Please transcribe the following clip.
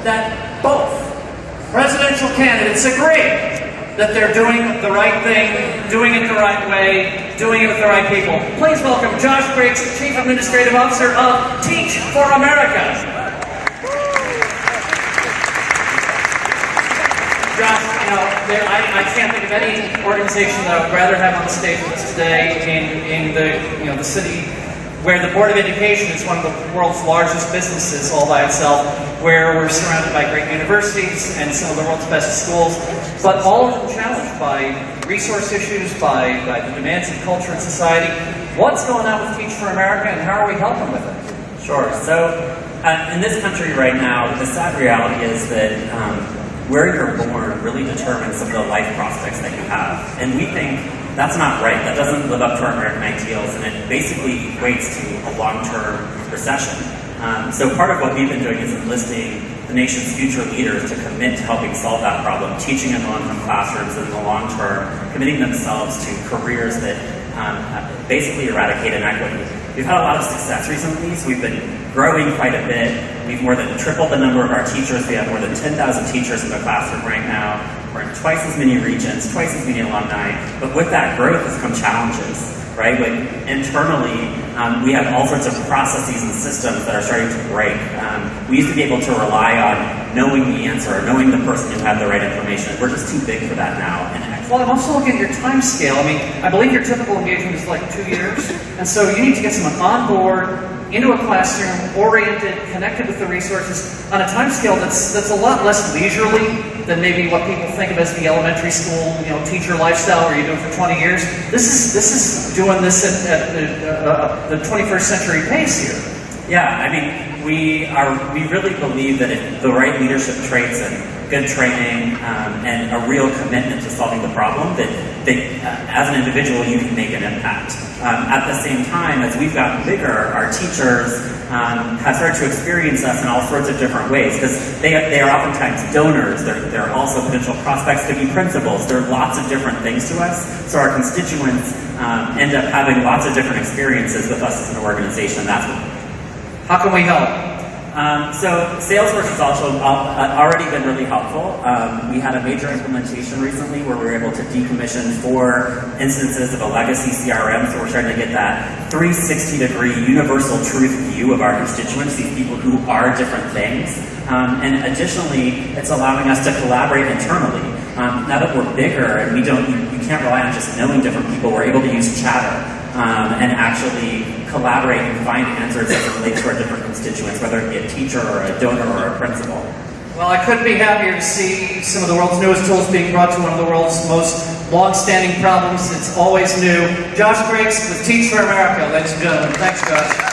that both presidential candidates agree that they're doing the right thing, doing it the right way, doing it with the right people. Please welcome Josh Griggs, Chief Administrative Officer of Teach For America. Josh, I can't think of any organization that I would rather have on the stage with us today in the city where the Board of Education is one of the world's largest businesses all by itself, where we're surrounded by great universities and some of the world's best schools, but all of them challenged by resource issues, by the demands of culture and society. What's going on with Teach For America, and how are we helping with it? Sure. So in this country right now, the sad reality is that where you're born really determines some of the life prospects that you have. And we think that's not right. That doesn't live up to our American ideals, and it basically equates to a long-term recession. So part of what we've been doing is enlisting the nation's future leaders to commit to helping solve that problem, teaching in low-income classrooms in the long term, committing themselves to careers that basically eradicate inequity. We've had a lot of success recently, so we've been growing quite a bit. We've more than tripled the number of our teachers. We have more than 10,000 teachers in the classroom right now. We're in twice as many regions, twice as many alumni. But with that growth has come challenges, right? Internally, we have all sorts of processes and systems that are starting to break. We used to be able to rely on knowing the answer, knowing the person who had the right information. We're just too big for that now. Well, I'm also looking at your time scale. I mean, I believe your typical engagement is like 2 years, and so you need to get someone on board, into a classroom, oriented, connected with the resources, on a time scale that's a lot less leisurely than maybe what people think of as the elementary school, teacher lifestyle where you do it for 20 years. This is doing this at the 21st century pace here. Yeah, I mean, we really believe that if the right leadership traits and good training and a real commitment to solving the problem, that as an individual you can make an impact. At the same time, as we've gotten bigger, our teachers have started to experience us in all sorts of different ways, because they are oftentimes donors, they're also potential prospects to be principals. There are lots of different things to us, so our constituents end up having lots of different experiences with us as an organization. How can we help? So Salesforce has also already been really helpful. We had a major implementation recently where we were able to decommission 4 instances of a legacy CRM, so we're starting to get that 360-degree universal truth view of our constituents, these people who are different things. And additionally, it's allowing us to collaborate internally. Now that we're bigger and you can't rely on just knowing different people, we're able to use chatter and actually collaborate and find answers as it relates to our different constituents, whether it be a teacher or a donor or a principal. Well, I couldn't be happier to see some of the world's newest tools being brought to one of the world's most long-standing problems. It's always new. Josh Griggs with Teach For America, ladies and gentlemen. Thanks, Josh.